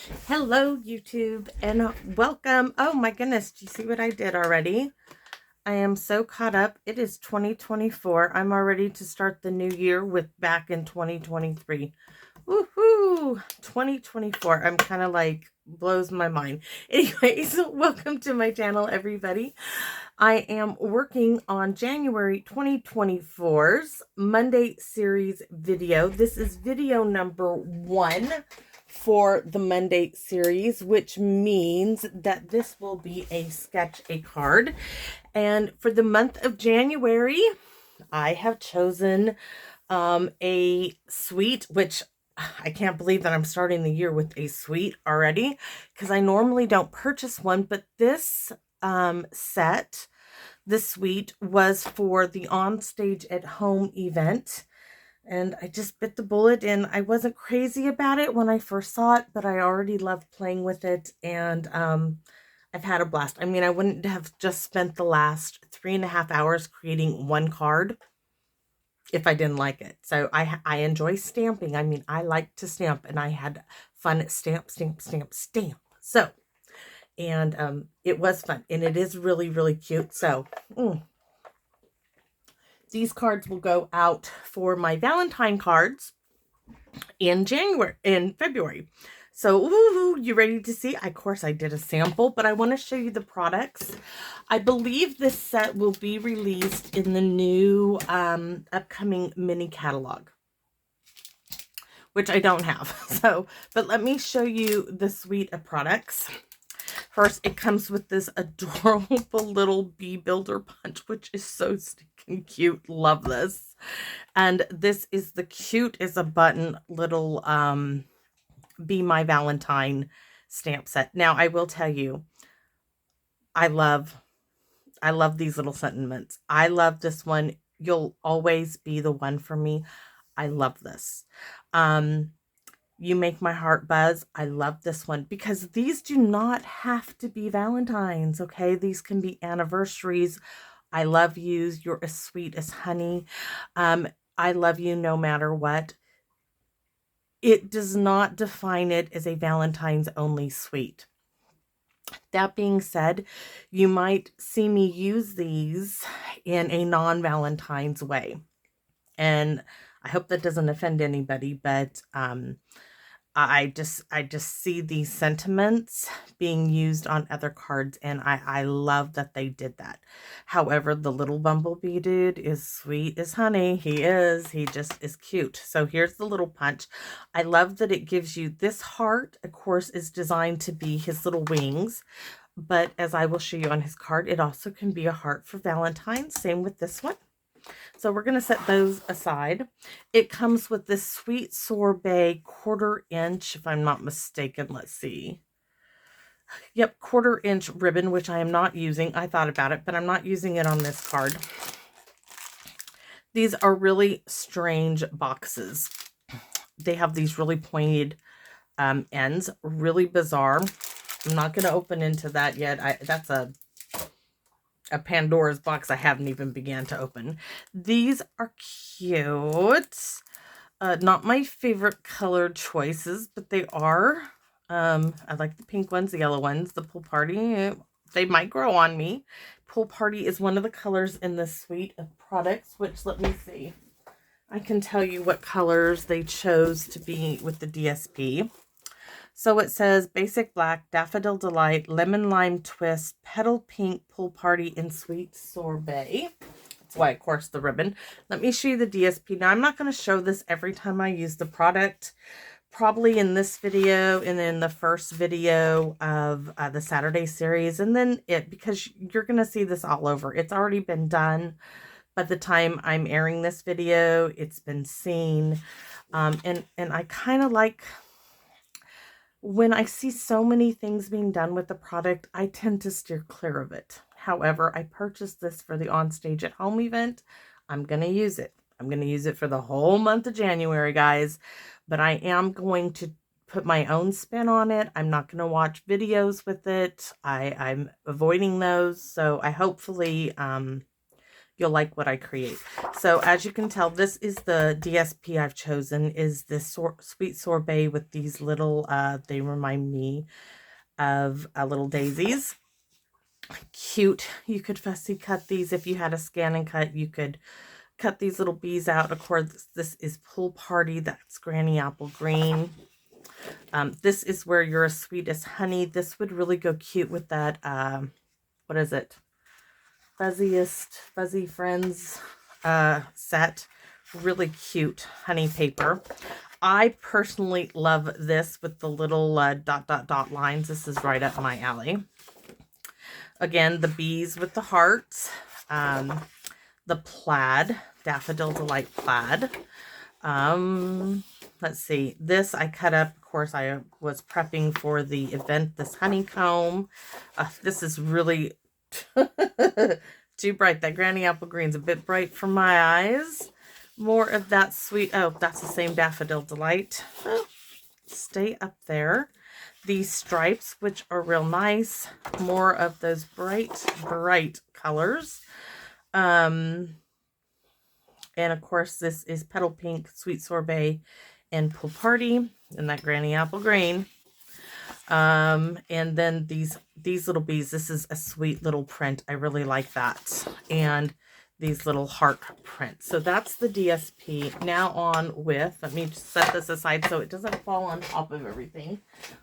Hello, YouTube, and welcome. Oh my goodness, do you see what I did already? I am so caught up. It is 2024. I'm all ready to start the new year with back in 2023. Woohoo! 2024. I'm kind of like, blows my mind. Anyways, welcome to my channel, everybody. I am working on January 2024's Monday series video. This is video number 1 for the Monday series, which means that this will be a sketch a card. And for the month of January, I have chosen a suite, which I can't believe that I'm starting the year with a suite already, because I normally don't purchase one, but this set, this suite, was for the On Stage at Home event. And I just bit the bullet, and I wasn't crazy about it when I first saw it, but I already loved playing with it, and I've had a blast. I mean, I wouldn't have just spent the last 3.5 hours creating one card if I didn't like it. So I enjoy stamping. I mean, I like to stamp, and I had fun at stamp. So, and it was fun, and it is really, really cute. So, these cards will go out for my Valentine cards in February. So, you ready to see? Of course, I did a sample, but I want to show you the products. I believe this set will be released in the new upcoming mini catalog, which I don't have. So, but let me show you the suite of products. First, it comes with this adorable little bee builder punch, which is so stinking cute. Love this. And this is the cute as a button little Be My Valentine stamp set. Now, I will tell you, I love these little sentiments. I love this one. You'll always be the one for me. I love this. You Make My Heart Buzz. I love this one because these do not have to be Valentines, okay? These can be anniversaries. I love yous. You're as sweet as honey. I love you no matter what. It does not define it as a Valentine's only suite. That being said, you might see me use these in a non-Valentine's way. And I hope that doesn't offend anybody, but I just see these sentiments being used on other cards, and I love that they did that. However, the little bumblebee dude is sweet as honey. He just is cute. So here's the little punch. I love that it gives you this heart, of course, is designed to be his little wings, but as I will show you on his card, it also can be a heart for Valentine's. Same with this one. So we're going to set those aside. It comes with this sweet sorbet 1/4 inch, if I'm not mistaken. Let's see. Yep, 1/4 inch ribbon, which I am not using. I thought about it, but I'm not using it on this card. These are really strange boxes. They have these really pointed ends. Really bizarre. I'm not going to open into that yet. That's a Pandora's box I haven't even began to open. These are cute. Not my favorite color choices, but they are. I like the pink ones, the yellow ones, the Pool Party. They might grow on me. Pool Party is one of the colors in this suite of products, which, let me see. I can tell you what colors they chose to be with the DSP. So it says Basic Black, Daffodil Delight, Lemon Lime Twist, Petal Pink, Pool Party, and Sweet Sorbet. That's why, of course, the ribbon. Let me show you the DSP. Now, I'm not going to show this every time I use the product. Probably in this video and then the first video of the Saturday series. And then because you're going to see this all over. It's already been done. By the time I'm airing this video, it's been seen. And I kind of like... when I see so many things being done with the product, I tend to steer clear of it. However, I purchased this for the On Stage at Home event. I'm going to use it. I'm going to use it for the whole month of January, guys. But I am going to put my own spin on it. I'm not going to watch videos with it. I'm avoiding those. So I hopefully you'll like what I create. So as you can tell, this is the DSP I've chosen, is this sweet sorbet with these little, they remind me of little daisies. Cute. You could fussy cut these. If you had a scan and cut, you could cut these little bees out. Of course, this is Pool Party. That's Granny Apple Green. This is Where You're as Sweet as Honey. This would really go cute with that, what is it? Fuzzy Friends set. Really cute honey paper. I personally love this with the little dot lines. This is right up my alley. Again, the bees with the hearts. The plaid, Daffodil Delight plaid. Let's see. This I cut up. Of course, I was prepping for the event. This honeycomb. This is really too bright. That Granny Apple Green's a bit bright for my eyes. More of that sweet. Oh, that's the same Daffodil Delight. Oh, stay up there. These stripes, which are real nice. More of those bright colors. And of course, this is Petal Pink, Sweet Sorbet, and Pool Party, and that Granny Apple Green. And then these little bees. This is a sweet little print. I really like that. And these little heart prints. So that's the DSP. Now on with, let me just set this aside so it doesn't fall on top of everything.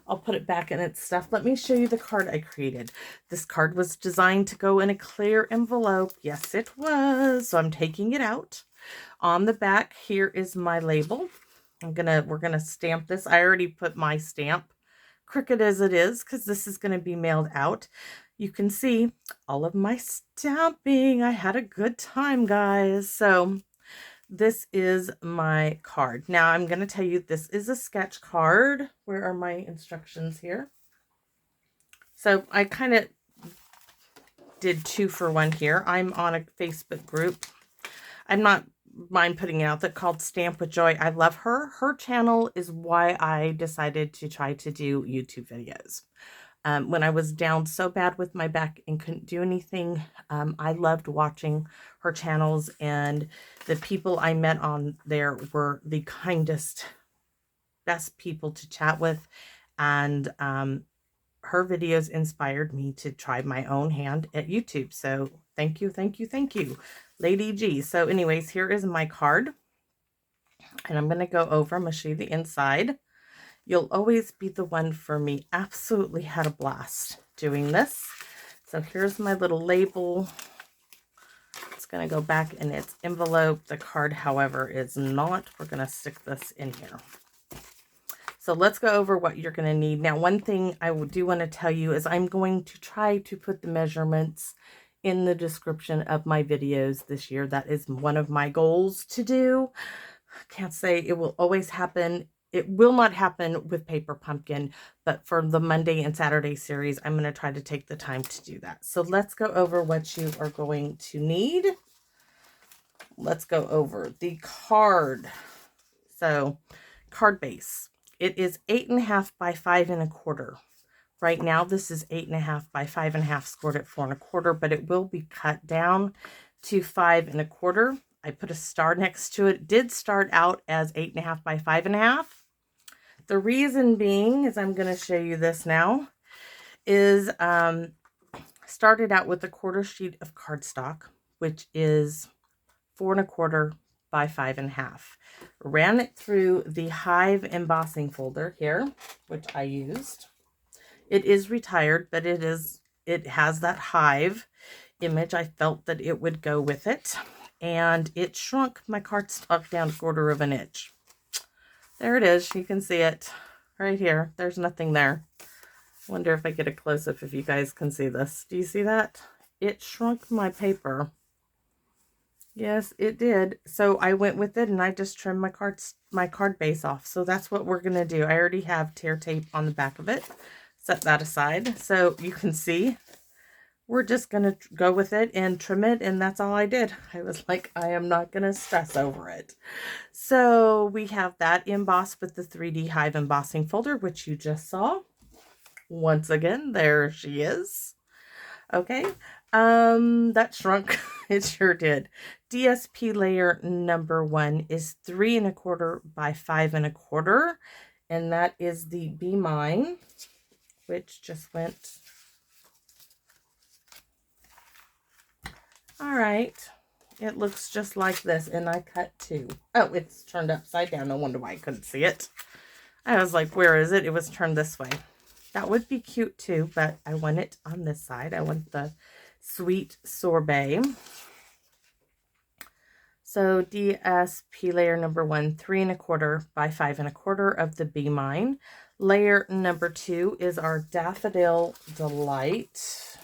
I'll put it back in its stuff. Let me show you the card I created. This card was designed to go in a clear envelope. Yes, it was. So I'm taking it out. On the back, here is my label. We're gonna stamp this. I already put my stamp, crooked as it is, because this is gonna be mailed out. You can see all of my stamping. I had a good time, guys. So this is my card. Now I'm going to tell you this is a sketch card. Where are my instructions here? So I kind of did 2 for 1 here. I'm on a Facebook group. I'm not mind putting it out, that called Stamp with Joy. I love her. Her channel is why I decided to try to do YouTube videos. When I was down so bad with my back and couldn't do anything, I loved watching her channels, and the people I met on there were the kindest, best people to chat with, and her videos inspired me to try my own hand at YouTube. So thank you, Lady G. So anyways, here is my card, and I'm going to go over, I'm going to show you the inside. You'll always be the one for me. Absolutely had a blast doing this. So here's my little label. It's going to go back in its envelope. The card, however, is not. We're going to stick this in here. So let's go over what you're going to need. Now, one thing I do want to tell you is I'm going to try to put the measurements in the description of my videos this year. That is one of my goals to do. I can't say it will always happen. It will not happen with Paper Pumpkin, but for the Monday and Saturday series, I'm going to try to take the time to do that. So let's go over what you are going to need. Let's go over the card. So, card base. It is 8.5 by 5 1/4. Right now, this is 8.5 by 5 1/2, scored at 4 1/4, but it will be cut down to 5 1/4. I put a star next to it. It did start out as 8.5 by 5 1/2. The reason being is, I'm going to show you this now, is started out with a 1/4 sheet of cardstock, which is 4 1/4 by 5 1/2. Ran it through the Hive embossing folder here, which I used. It is retired, but it has that Hive image. I felt that it would go with it, and it shrunk my cardstock down 1/4 of an inch. There it is. You can see it right here. There's nothing there. Wonder if I get a close-up if you guys can see this. Do you see that? It shrunk my paper. Yes, it did. So I went with it and I just trimmed my card base off. So that's what we're going to do. I already have tear tape on the back of it. Set that aside so you can see. We're just going to go with it and trim it, and that's all I did. I was like, I am not going to stress over it. So we have that embossed with the 3D Hive embossing folder, which you just saw. Once again, there she is. Okay, that shrunk. It sure did. DSP layer number 1 is 3 1/4 by 5 1/4. And that is the Be Mine, which just went. All right. It looks just like this. And I cut 2. Oh, it's turned upside down. No wonder why I couldn't see it. I was like, where is it? It was turned this way. That would be cute too, but I want it on this side. I want the sweet sorbet. So DSP layer number 1, 3 1/4 by 5 1/4 of the Be Mine. Layer number 2 is our Daffodil Delight.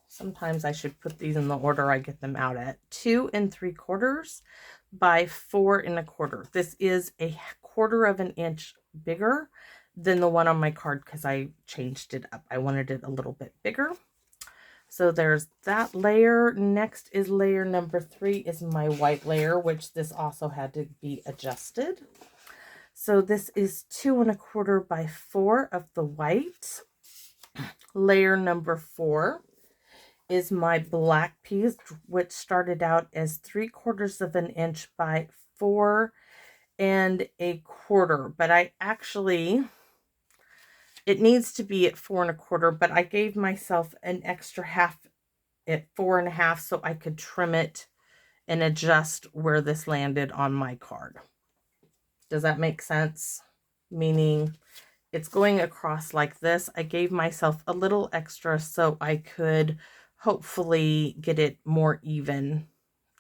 Sometimes I should put these in the order I get them out at. 2 3/4 by 4 1/4. This is a 1/4 of an inch bigger than the one on my card because I changed it up. I wanted it a little bit bigger. So there's that layer. Next is layer number 3 is my white layer, which this also had to be adjusted. So this is 2 1/4 by 4 of the white. Layer number 4 is my black piece, which started out as 3/4 of an inch by 4 1/4. But I actually, it needs to be at 4 1/4, but I gave myself an extra half at 4 1/2 so I could trim it and adjust where this landed on my card. Does that make sense? Meaning it's going across like this. I gave myself a little extra so I could hopefully get it more even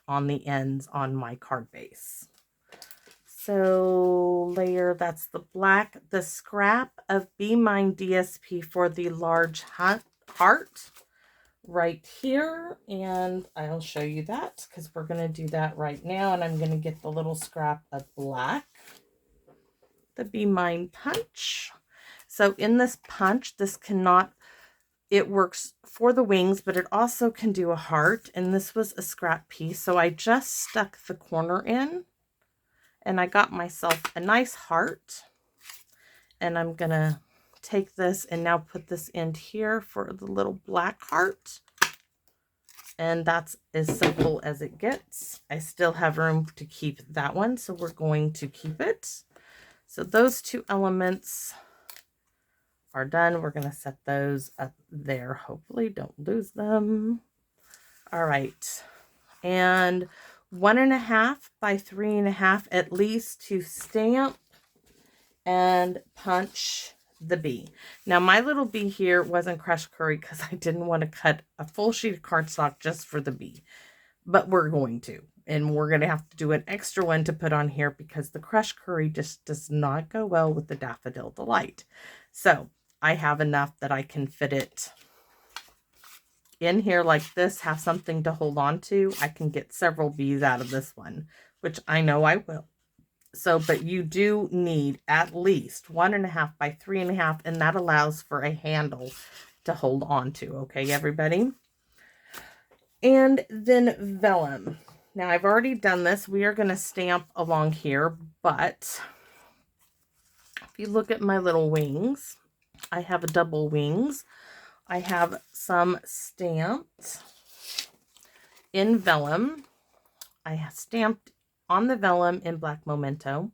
on the ends on my card base. So layer, that's the black, the scrap of Be Mine DSP for the large heart right here. And I'll show you that because we're going to do that right now. And I'm going to get the little scrap of black, the Be Mine punch. So in this punch, this cannot, it works for the wings, but it also can do a heart. And this was a scrap piece. So I just stuck the corner in and I got myself a nice heart. And I'm going to take this and now put this in here for the little black heart. And that's as simple as it gets. I still have room to keep that one, so we're going to keep it. So those 2 elements are done. We're going to set those up there. Hopefully don't lose them. All right. And 1 1/2 by 3 1/2 at least to stamp and punch the bee. Now my little bee here wasn't crushed curry because I didn't want to cut a full sheet of cardstock just for the bee, but we're going to, and we're going to have to do an extra one to put on here because the crushed curry just does not go well with the Daffodil Delight. So I have enough that I can fit it in here like this, have something to hold on to. I can get several bees out of this one, which I know I will. So, but you do need at least 1 1/2 by 3 1/2, and that allows for a handle to hold on to. Okay, everybody? And then vellum. Now, I've already done this. We are going to stamp along here, but if you look at my little wings, I have a double wings. I have some stamped in vellum. I have stamped on the vellum in black momento,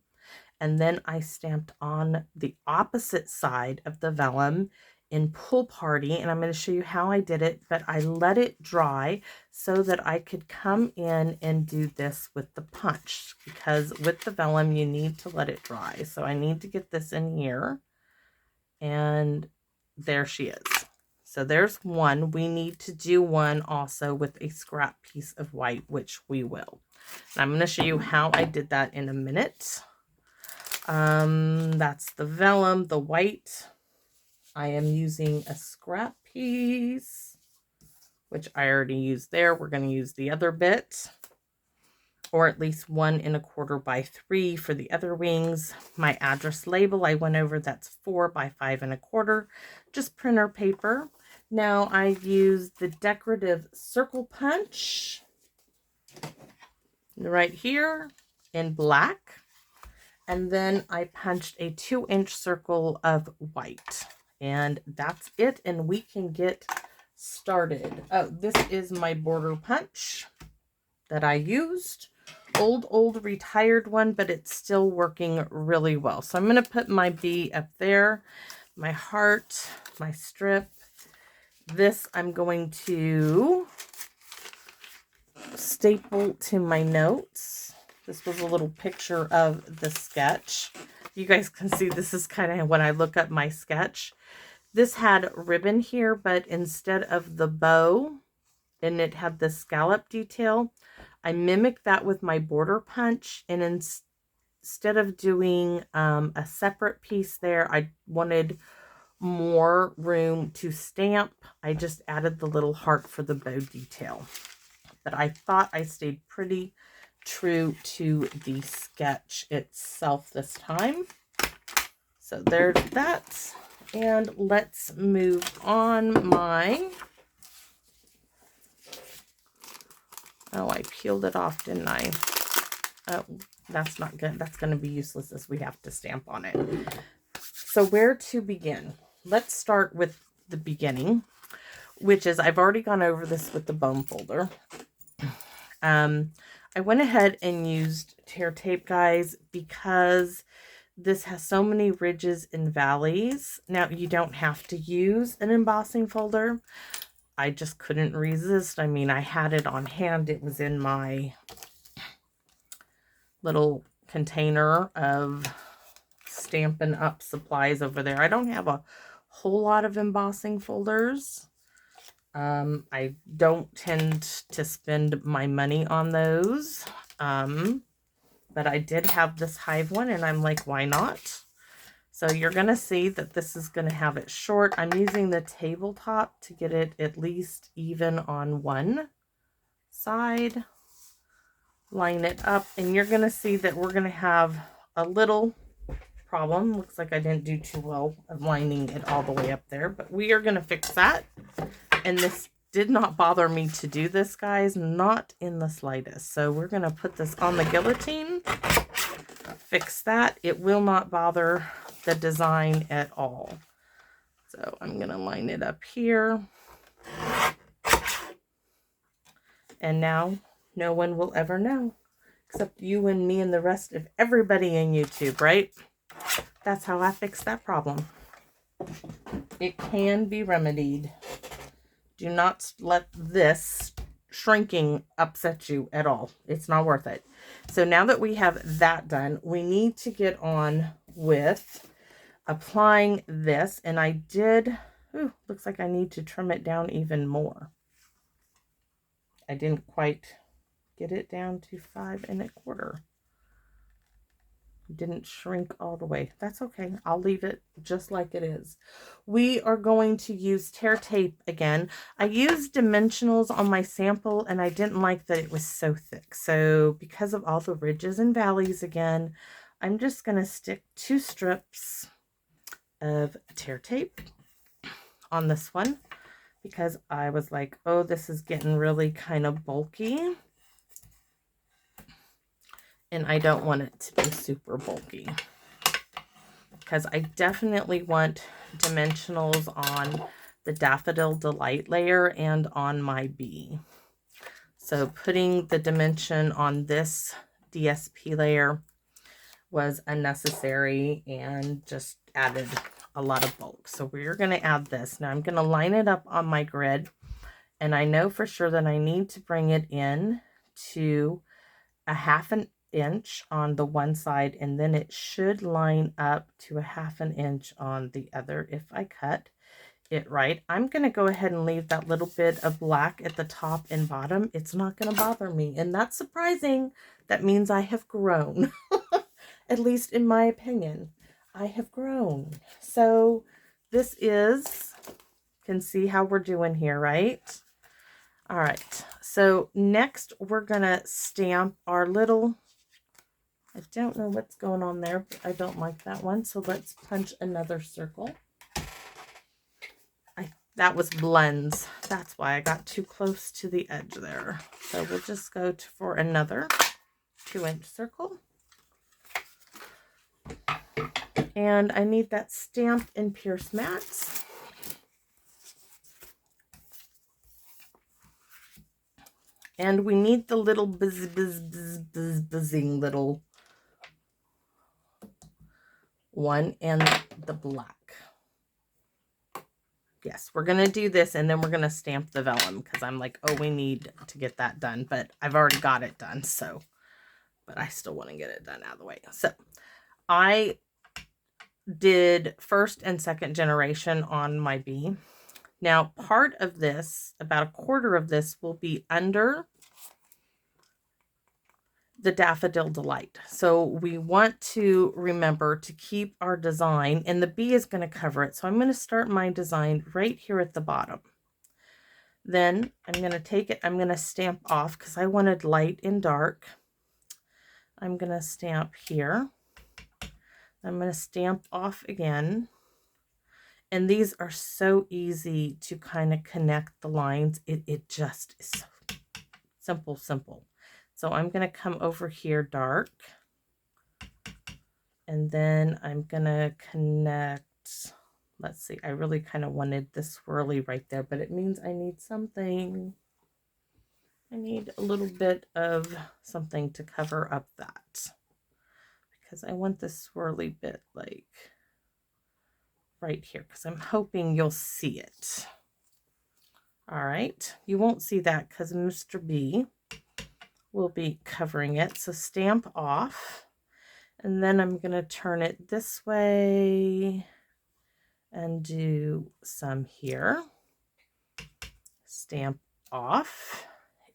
and then I stamped on the opposite side of the vellum in Pool Party, and I'm going to show you how I did it, but I let it dry so that I could come in and do this with the punch, because with the vellum you need to let it dry. So I need to get this in here, and there she is. So there's one. We need to do one also with a scrap piece of white, which we will. And I'm going to show you how I did that in a minute. That's the vellum, the white. I am using a scrap piece, which I already used there. We're going to use the other bit, or at least 1 1/4 by 3 for the other wings. My address label I went over, that's 4 by 5 1/4, just printer paper. Now I used the decorative circle punch right here in black, and then I punched a 2-inch circle of white, and that's it. And we can get started. Oh, this is my border punch that I used. Old retired one, but it's still working really well. So I'm going to put my bee up there, my heart, my strip. This I'm going to staple to my notes. This was a little picture of the sketch. You guys can see this is kind of when I look up my sketch. This had ribbon here, but instead of the bow, and it had the scallop detail, I mimicked that with my border punch, and instead of doing a separate piece there, I wanted more room to stamp. I just added the little heart for the bow detail. But I thought I stayed pretty true to the sketch itself this time. So there's that. And let's move on my... Oh, I peeled it off, didn't I? Oh, that's not good. That's going to be useless as we have to stamp on it. So where to begin? Let's start with the beginning, which is, I've already gone over this with the bone folder. I went ahead and used tear tape, guys, because this has so many ridges and valleys. Now, you don't have to use an embossing folder. I just couldn't resist. I mean, I had it on hand. It was in my little container of Stampin'Up supplies over there. I don't have a whole lot of embossing folders. I don't tend to spend my money on those. But I did have this Hive one, and I'm like, why not? So you're going to see that this is going to have it short. I'm using the tabletop to get it at least even on one side. Line it up, and you're going to see that we're going to have a little problem. Looks like I didn't do too well of lining it all the way up there, but we are going to fix that. And this did not bother me to do this, guys, not in the slightest. So we're going to put this on the guillotine, fix that. It will not bother the design at all. So I'm going to line it up here. And now no one will ever know, except you and me and the rest of everybody in YouTube, right? That's how I fixed that problem. It can be remedied. Do not let this shrinking upset you at all. It's not worth it. So now that we have that done, we need to get on with applying this. And I did, looks like I need to trim it down even more. I didn't quite get it down to 5 1/4. Didn't shrink all the way. That's okay. I'll leave it just like it is. We are going to use tear tape again. I used dimensionals on my sample, and I didn't like that it was so thick. So because of all the ridges and valleys again, I'm just going to stick 2 strips of tear tape on this one, because I was like, oh, this is getting really kind of bulky. And I don't want it to be super bulky, because I definitely want dimensionals on the Daffodil Delight layer and on my bee. So putting the dimension on this DSP layer was unnecessary and just added a lot of bulk. So we're going to add this. Now I'm going to line it up on my grid, and I know for sure that I need to bring it in to a 1/2 inch on the one side, and then it should line up to a 1/2 inch on the other if I cut it right. I'm going to go ahead and leave that little bit of black at the top and bottom. It's not going to bother me, and that's surprising. That means I have grown. At least in my opinion, I have grown. So this is, can see how we're doing here, right? All right, so next we're going to stamp our little, I don't know what's going on there, but I don't like that one. So let's punch another circle. That was blends. That's why I got too close to the edge there. So we'll just go for another 2-inch circle. And I need that Stampin' Pierce mats. And we need the little buzzing little one and the black. Yes, we're going to do this and then we're going to stamp the vellum because I'm like, oh, we need to get that done. But I've already got it done, so. But I still want to get it done out of the way. So I did first and second generation on my bee. Now, part of this, about a quarter of this, will be under the Daffodil Delight. So we want to remember to keep our design, and the bee is going to cover it. So I'm going to start my design right here at the bottom. Then I'm going to take it, I'm going to stamp off because I wanted light and dark. I'm going to stamp here. I'm going to stamp off again. And these are so easy to kind of connect the lines. It just is so simple. So I'm going to come over here dark. And then I'm going to connect. Let's see. I really kind of wanted this swirly right there, but it means I need something. I need a little bit of something to cover up that. Because I want this swirly bit like right here, because I'm hoping you'll see it. All right, you won't see that because Mr. B will be covering it. So stamp off, and then I'm going to turn it this way and do some here. Stamp off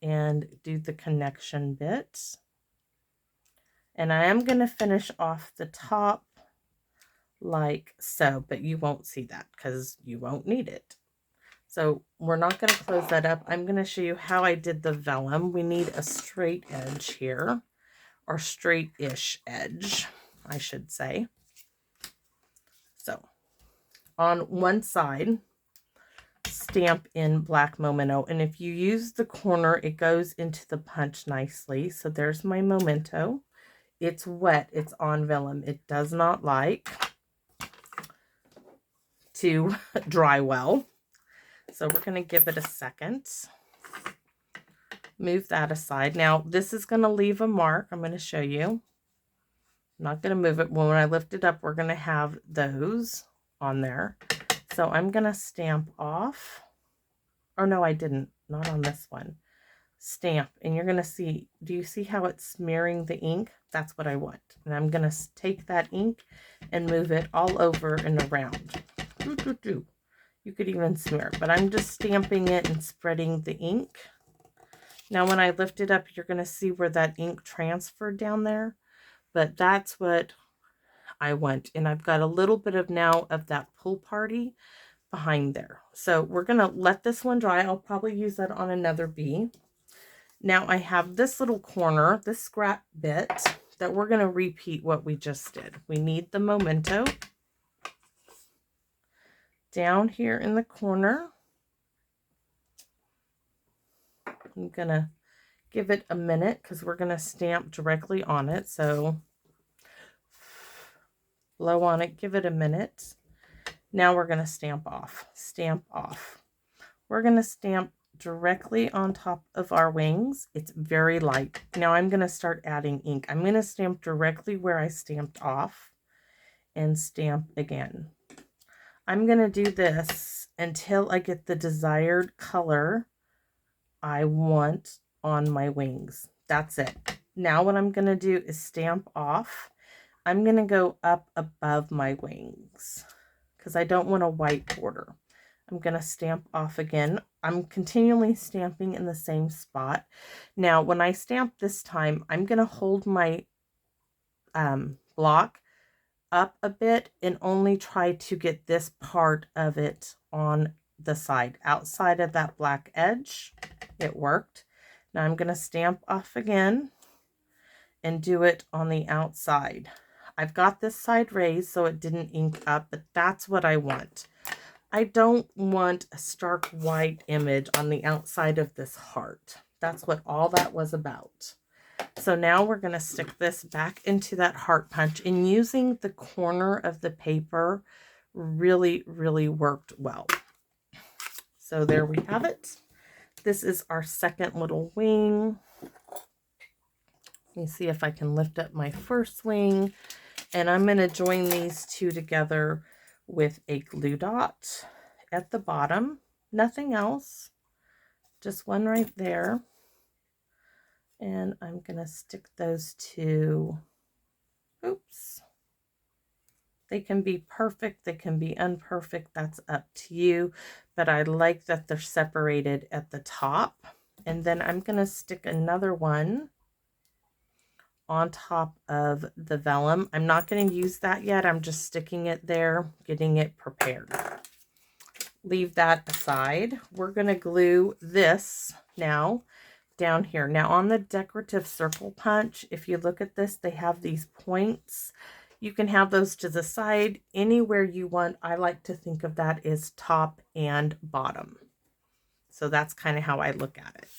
and do the connection bit. And I am going to finish off the top like so, but you won't see that because you won't need it. So we're not going to close that up. I'm going to show you how I did the vellum. We need a straight edge here, or straight-ish edge, I should say. So on one side, stamp in black momento. And if you use the corner, it goes into the punch nicely. So there's my momento. It's wet. It's on vellum. It does not like to dry well. So we're going to give it a second. Move that aside. Now, this is going to leave a mark. I'm going to show you. I'm not going to move it. When I lift it up, we're going to have those on there. So I'm going to stamp off. Or no, I didn't. Not on this one. Stamp. And you're going to see, do you see how it's smearing the ink? That's what I want. And I'm going to take that ink and move it all over and around. You could even smear it, but I'm just stamping it and spreading the ink. Now, when I lift it up, you're going to see where that ink transferred down there, but that's what I want. And I've got a little bit of now of that pull party behind there. So we're going to let this one dry. I'll probably use that on another bee. Now I have this little corner, this scrap bit that we're going to repeat what we just did. We need the momento down here in the corner. I'm going to give it a minute because we're going to stamp directly on it. So blow on it, give it a minute. Now we're going to stamp off. Stamp off. We're going to stamp directly on top of our wings. It's very light. Now I'm going to start adding ink. I'm going to stamp directly where I stamped off and stamp again. I'm going to do this until I get the desired color I want on my wings. That's it. Now what I'm going to do is stamp off. I'm going to go up above my wings because I don't want a white border. I'm going to stamp off again. I'm continually stamping in the same spot. Now when I stamp this time, I'm going to hold my block up a bit and only try to get this part of it on the side. Outside of that black edge, it worked. Now I'm going to stamp off again and do it on the outside. I've got this side raised so it didn't ink up, but that's what I want. I don't want a stark white image on the outside of this heart. That's what all that was about. So now we're going to stick this back into that heart punch, and using the corner of the paper really, really worked well. So there we have it. This is our second little wing. Let me see if I can lift up my first wing. And I'm going to join these two together with a glue dot at the bottom. Nothing else. Just one right there. And I'm going to stick those two. Oops. They can be perfect. They can be imperfect. That's up to you. But I like that they're separated at the top. And then I'm going to stick another one on top of the vellum. I'm not going to use that yet. I'm just sticking it there, getting it prepared. Leave that aside. We're going to glue this now down here. Now on the decorative circle punch, if you look at this, they have these points. You can have those to the side, anywhere you want. I like to think of that as top and bottom. So that's kind of how I look at it.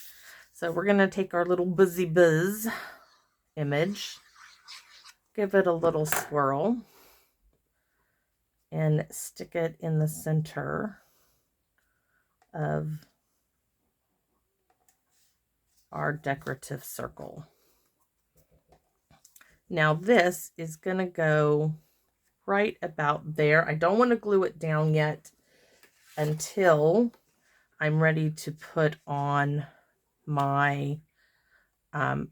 So we're going to take our little busy buzz image, give it a little swirl, and stick it in the center of our decorative circle. Now this is going to go right about there. I don't want to glue it down yet until I'm ready to put on my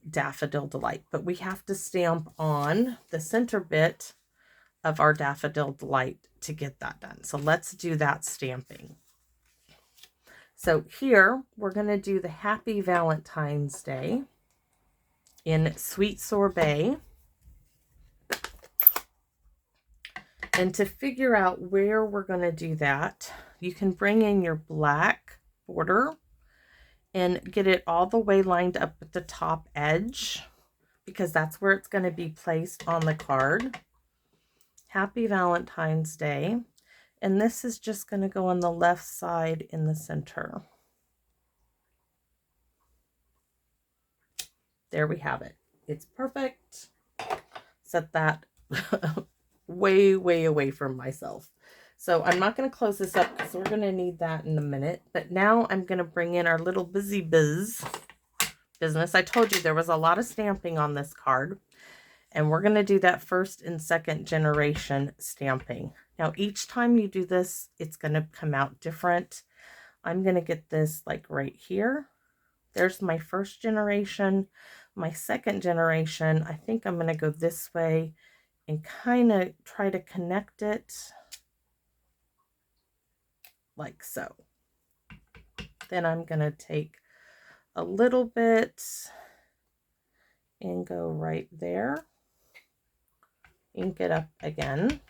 Daffodil Delight, but we have to stamp on the center bit of our Daffodil Delight to get that done. So let's do that stamping. So here we're going to do the Happy Valentine's Day in Sweet Sorbet. And to figure out where we're going to do that, you can bring in your black border and get it all the way lined up at the top edge, because that's where it's going to be placed on the card. Happy Valentine's Day. And this is just going to go on the left side in the center. There we have it. It's perfect. Set that way, way away from myself. So I'm not going to close this up because we're going to need that in a minute. But now I'm going to bring in our little busy business. I told you there was a lot of stamping on this card. And we're going to do that first and second generation stamping. Now, each time you do this, it's going to come out different. I'm going to get this like right here. There's my first generation. My second generation, I think I'm going to go this way and kind of try to connect it like so. Then I'm going to take a little bit and go right there. Ink it up again.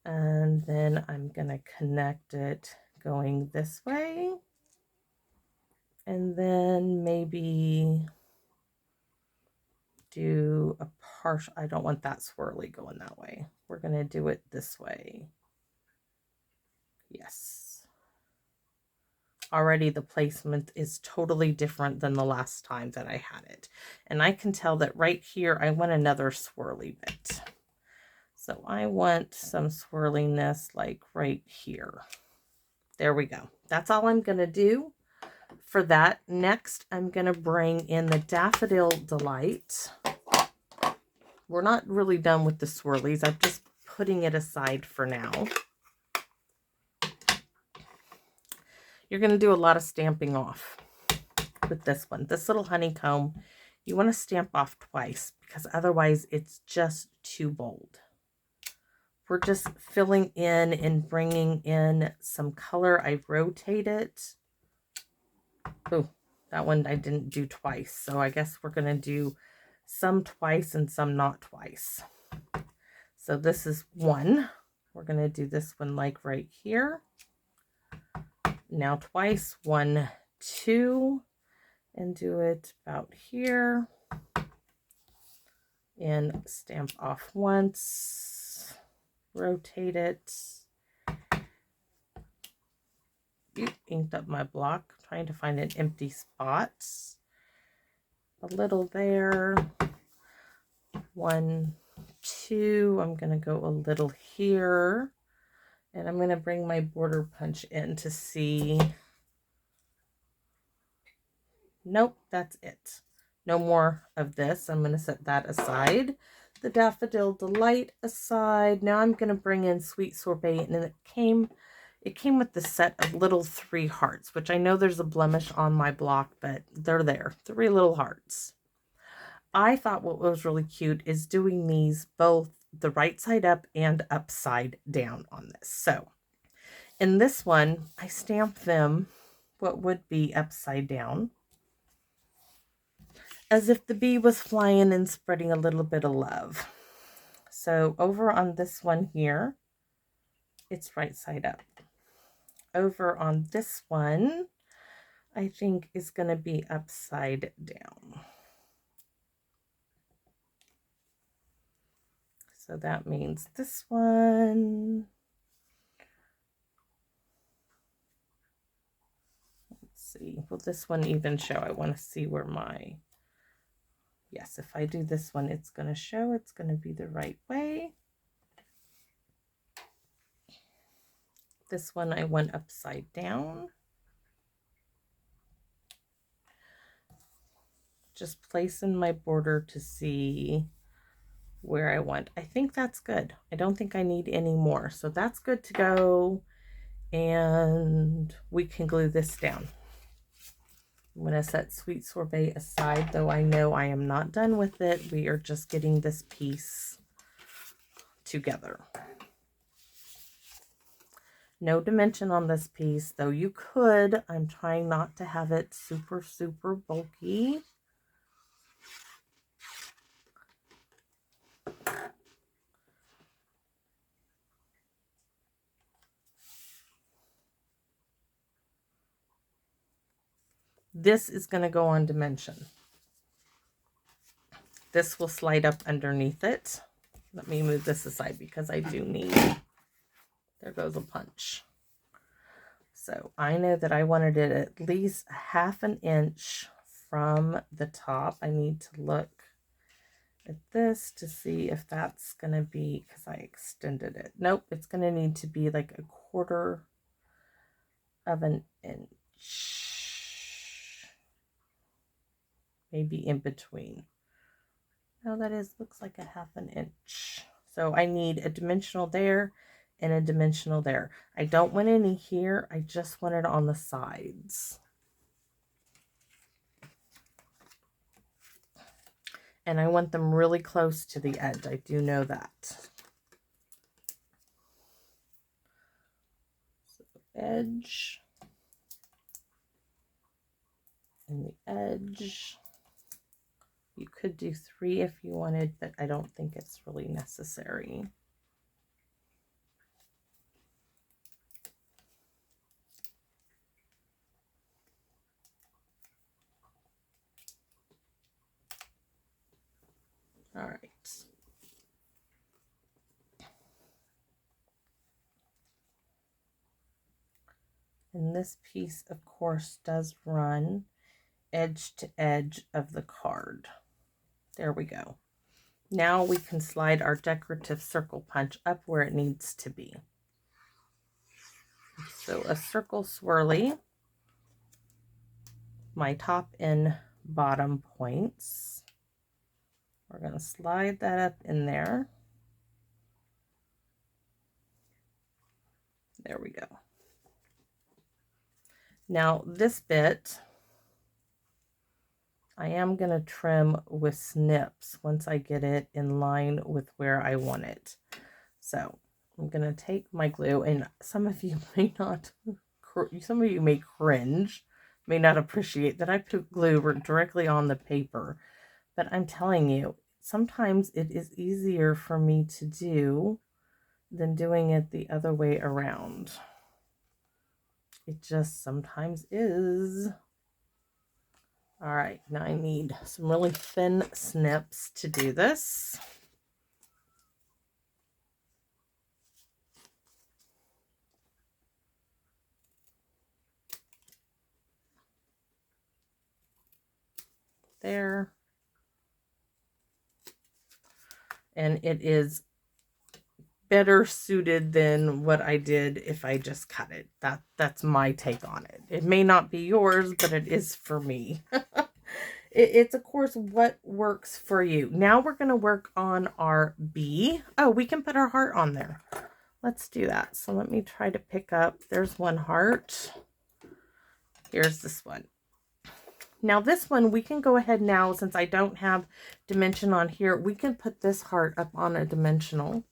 And then I'm going to connect it going this way. And then maybe do a partial, I don't want that swirly going that way. We're going to do it this way. Yes. Already the placement is totally different than the last time that I had it. And I can tell that right here, I want another swirly bit. So I want some swirliness like right here. There we go. That's all I'm going to do for that. Next, I'm going to bring in the Daffodil Delight. We're not really done with the swirlies. I'm just putting it aside for now. You're going to do a lot of stamping off with this one. This little honeycomb, you want to stamp off twice because otherwise it's just too bold. We're just filling in and bringing in some color. I rotate it. Oh, that one I didn't do twice. So I guess we're going to do some twice and some not twice. So this is one. We're going to do this one like right here. Now twice, 1, 2, and do it about here. And stamp off once. Rotate it. Inked up my block, trying to find an empty spot. A little there. 1, 2. I'm going to go a little here. And I'm going to bring my border punch in to see Nope, that's it. No more of this. I'm going to set that aside. The Daffodil Delight aside. Now I'm going to bring in Sweet Sorbet, and it came with the set of little 3 hearts, which I know there's a blemish on my block, but they're there. 3 little hearts. I thought what was really cute is doing these both the right side up and upside down on this. So in this one, I stamped them what would be upside down, as if the bee was flying and spreading a little bit of love. So over on this one here, it's right side up. Over on this one, I think is going to be upside down. So that means this one, let's see, will this one even show? I want to see where my, yes, if I do this one, it's going to show, it's going to be the right way. This one I went upside down. Just placing my border to see where I want. I think that's good. I don't think I need any more. So that's good to go. And we can glue this down. I'm going to set Sweet Sorbet aside, though I know I am not done with it. We are just getting this piece together. No dimension on this piece, though you could. I'm trying not to have it super, super bulky. This is going to go on dimension. This will slide up underneath it. Let me move this aside because I do need, there goes a punch. So I know that I wanted it at least 1/2 inch from the top. I need to look at this to see if that's going to be, because I extended it. Nope, it's going to need to be like 1/4 of an inch. Maybe in between. No, that looks like 1/2 inch. So I need a dimensional there and a dimensional there. I don't want any here. I just want it on the sides. And I want them really close to the edge. I do know that. So edge and the edge. You could do 3 if you wanted, but I don't think it's really necessary. All right. And this piece, of course, does run edge to edge of the card. There we go. Now we can slide our decorative circle punch up where it needs to be. So a circle swirly, my top and bottom points. We're going to slide that up in there. There we go. Now this bit, I am going to trim with snips once I get it in line with where I want it. So I'm going to take my glue, and some of you may cringe, may not appreciate that I put glue directly on the paper, but I'm telling you, sometimes it is easier for me to do than doing it the other way around. It just sometimes is. All right, now I need some really thin snips to do this. There. And it is better suited than what I did if I just cut it. That's my take on it. It may not be yours, but it is for me. It's of course what works for you. Now we're going to work on our bee. Oh, we can put our heart on there. Let's do that. So let me try to pick up. There's one heart. Here's this one. Now this one, we can go ahead now, since I don't have dimension on here, we can put this heart up on a dimensional.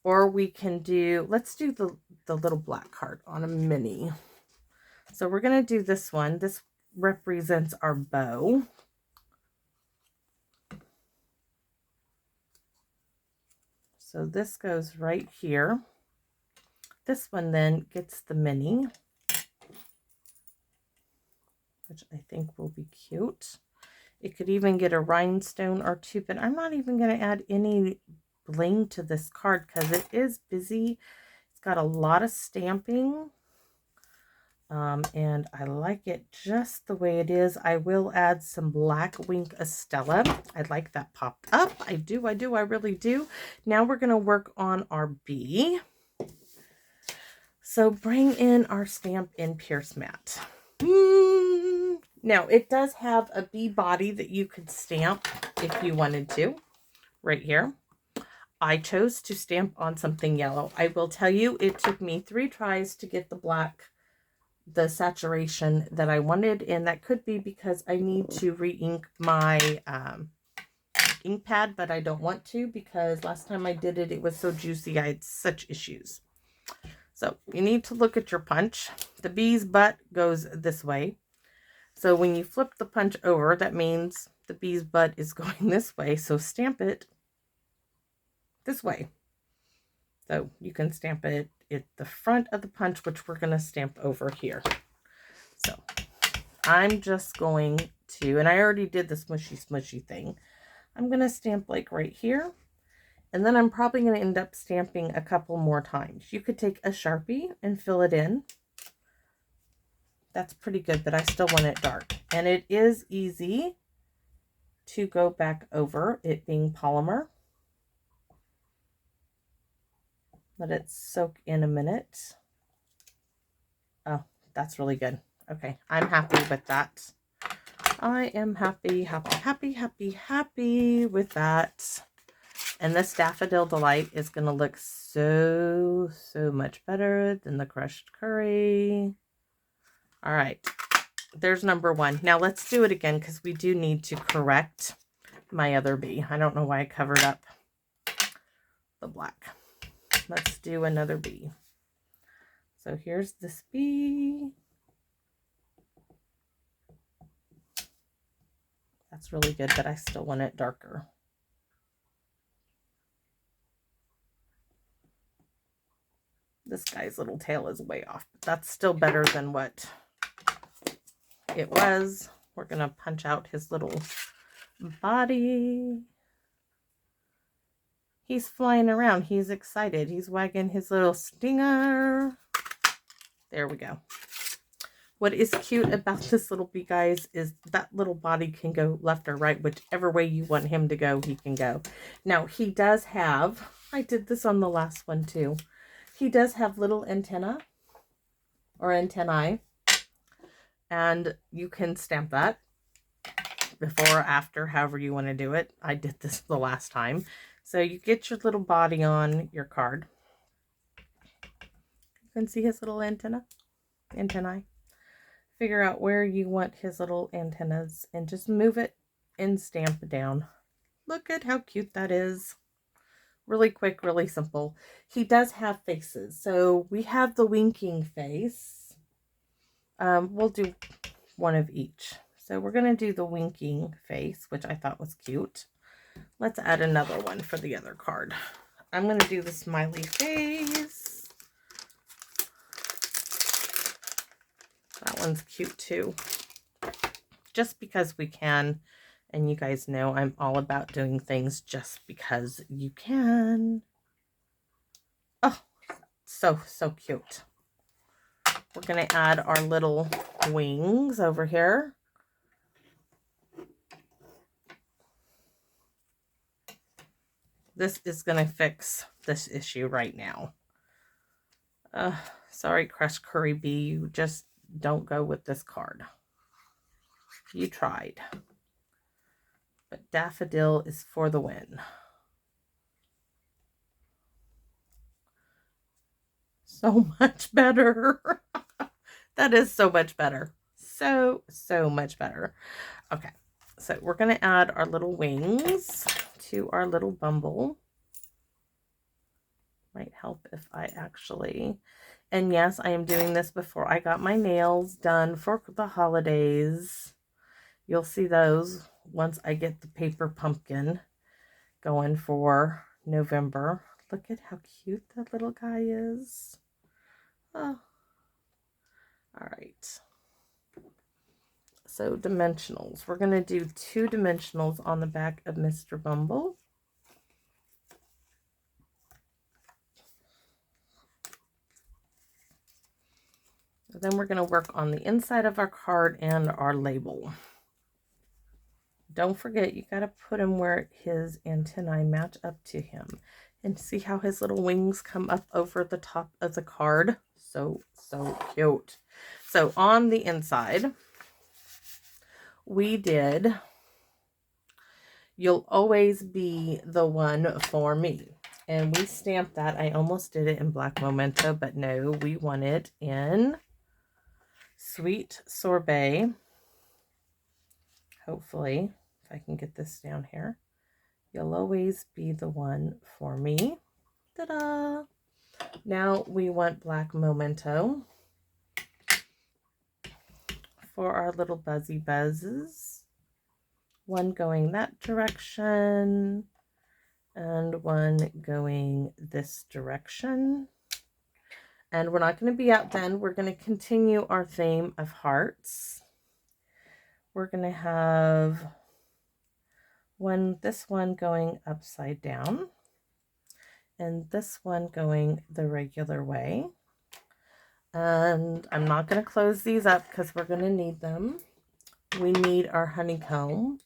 Or we can do, let's do the little black heart on a mini. So we're going to do this one. This represents our bow. So this goes right here. This one then gets the mini, which I think will be cute. It could even get a rhinestone or two, but I'm not even going to add any bling to this card because it is busy. It's got a lot of stamping, and I like it just the way it is. I will add some black Wink Estella. I like that popped up. I really do. Now we're going to work on our bee. So bring in our Stampin' Pierce mat. Now, it does have a bee body that you could stamp if you wanted to, right here. I chose to stamp on something yellow. I will tell you, it took me 3 tries to get the black, the saturation that I wanted, and that could be because I need to re-ink my ink pad, but I don't want to because last time I did it, it was so juicy, I had such issues. So you need to look at your punch. The bee's butt goes this way. So when you flip the punch over, that means the bee's butt is going this way. So stamp it this way. So you can stamp it at the front of the punch, which we're going to stamp over here. So I'm just going to, and I already did the smushy thing. I'm going to stamp like right here. And then I'm probably going to end up stamping a couple more times. You could take a Sharpie and fill it in. That's pretty good, but I still want it dark. And it is easy to go back over, it being polymer. Let it soak in a minute. Oh, that's really good. Okay, I'm happy with that. I am happy with that. And this Daffodil Delight is going to look so much better than the crushed curry. All right, there's number 1. Now let's do it again because we do need to correct my other bee. I don't know why I covered up the black. Let's do another bee. So here's this bee. That's really good, but I still want it darker. This guy's little tail is way off, but that's still better than what it was. We're going to punch out his little body. He's flying around. He's excited. He's wagging his little stinger. There we go. What is cute about this little bee, guys, is that little body can go left or right. Whichever way you want him to go, he can go. Now, he does have, I did this on the last one too. He does have little antenna or antennae, and you can stamp that before or after, however you want to do it. I did this the last time. So you get your little body on your card. You can see his little antennae. Figure out where you want his little antennas and just move it and stamp it down. Look at how cute that is. Really quick, really simple. He does have faces. So we have the winking face. We'll do one of each. So we're going to do the winking face, which I thought was cute. Let's add another one for the other card. I'm going to do the smiley face. That one's cute too. Just because we can. And you guys know I'm all about doing things just because you can. Oh, so cute. We're going to add our little wings over here. this is going to fix this issue right now. Sorry, Crush Curry Bee, you just don't go with this card. You tried. But Daffodil is for the win. So much better. That is so much better. So much better. Okay, so we're going to add our little wings to our little bumble. Might help if I actually... And yes, I am doing this before I got my nails done for the holidays. You'll see those once I get the paper pumpkin going for November. Look at how cute that little guy is. Oh. All right. So dimensionals. We're going to do 2 dimensionals on the back of Mr. Bumble. Then we're going to work on the inside of our card and our label. Don't forget, you got to put him where his antennae match up to him. And see how his little wings come up over the top of the card? So cute. So on the inside, we did You'll Always Be the One for Me. And we stamped that. I almost did it in black memento, but no, we want it in Sweet Sorbet. Hopefully, if I can get this down here. You'll always be the one for me. Ta-da! Now we want black memento for our little buzzy buzzes. One going that direction and one going this direction. And we're not going to be out then. We're going to continue our theme of hearts. We're going to have this one going upside down and this one going the regular way. And I'm not going to close these up because we're going to need them. We need our honeycomb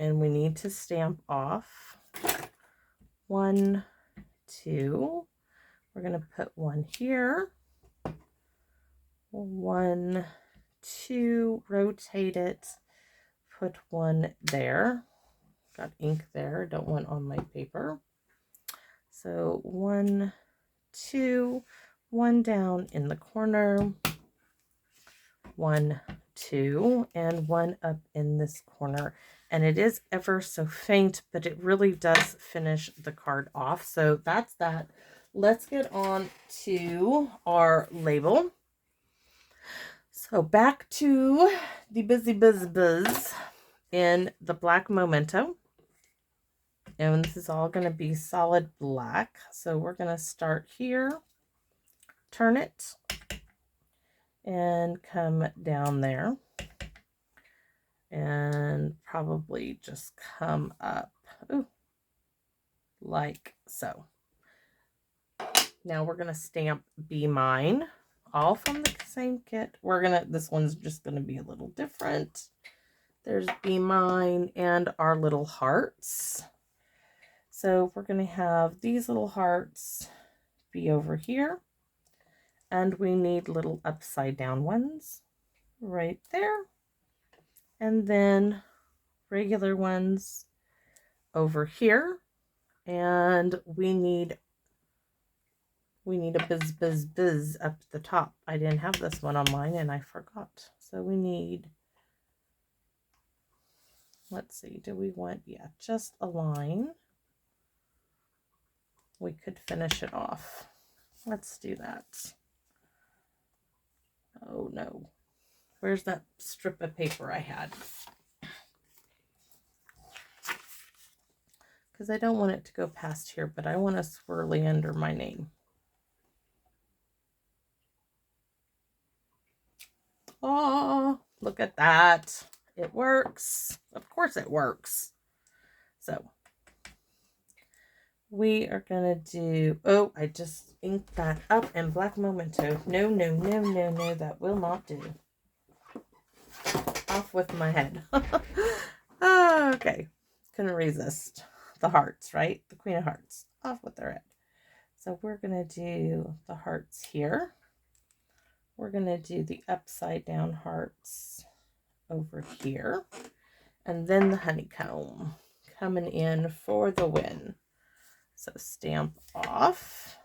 and we need to stamp off 1, 2. We're going to put one here, 1, 2, rotate it, put one there. Got ink there, don't want on my paper. So 1, 2, 1 down in the corner, 1, 2, and 1 up in this corner. And it is ever so faint, but it really does finish the card off. So that's that. Let's get on to our label. So back to the busy buzz in the black memento. And this is all going to be solid black. So we're going to start here, turn it, and come down there. And probably just come up like so. Now we're going to stamp Be Mine, all from the same kit. This one's just going to be a little different. There's Be Mine and our little hearts. So we're going to have these little hearts be over here. And we need little upside down ones right there. And then regular ones over here. And we need a biz up the top. I didn't have this one on mine and I forgot. So we need, let's see, do we want, just a line. We could finish it off. Let's do that. Oh no. Where's that strip of paper I had? Because I don't want it to go past here, but I want a swirly under my name. Oh, look at that. It works. Of course it works. So we are going to do, oh, I just inked that up in black memento. No, that will not do. Off with my head. Okay, couldn't resist the hearts, right? The Queen of Hearts. Off with their head. So we're going to do the hearts here. We're going to do the upside down hearts over here. And then the honeycomb coming in for the win. So stamp off.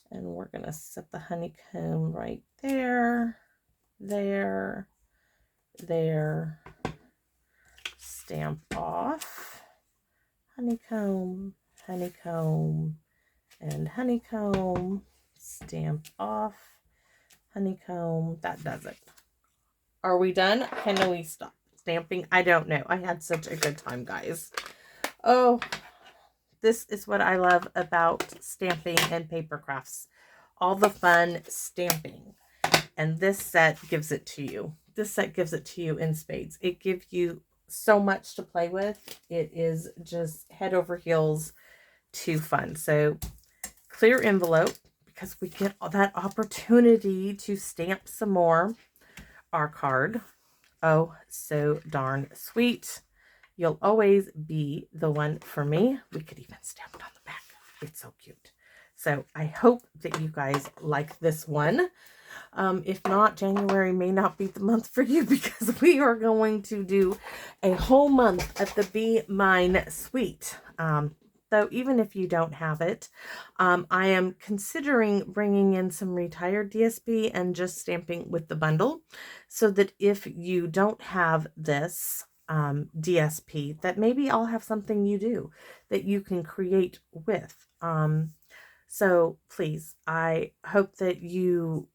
And we're going to set the honeycomb right there, there, there. Stamp off. Honeycomb, honeycomb, and honeycomb. Stamp off. Honeycomb. That does it. Are we done? Can we stop stamping? I don't know. I had such a good time, guys. Oh, this is what I love about stamping and paper crafts. All the fun stamping. And this set gives it to you. This set gives it to you in spades. It gives you so much to play with. It is just head over heels too fun. So clear envelope, because we get that opportunity to stamp some more. Our card. Oh, so darn sweet. You'll always be the one for me. We could even stamp it on the back. It's so cute. So I hope that you guys like this one. If not, January may not be the month for you, because we are going to do a whole month of the Be Mine Suite. Though even if you don't have it, I am considering bringing in some retired DSP and just stamping with the bundle, so that if you don't have this DSP, that maybe I'll have something you do that you can create with. So please, I hope that you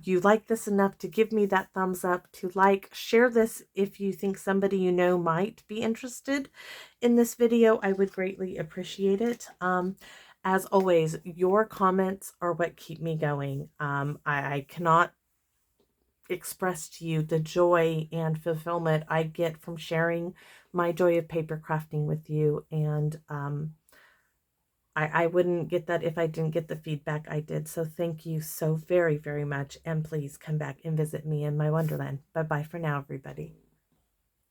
like this enough to give me that thumbs up, to share this if you think somebody you know might be interested in this video. I would greatly appreciate it. As always, your comments are what keep me going. I cannot express to you the joy and fulfillment I get from sharing my joy of paper crafting with you. And I wouldn't get that if I didn't get the feedback I did. So thank you so very, very much. And please come back and visit me in my wonderland. Bye-bye for now, everybody.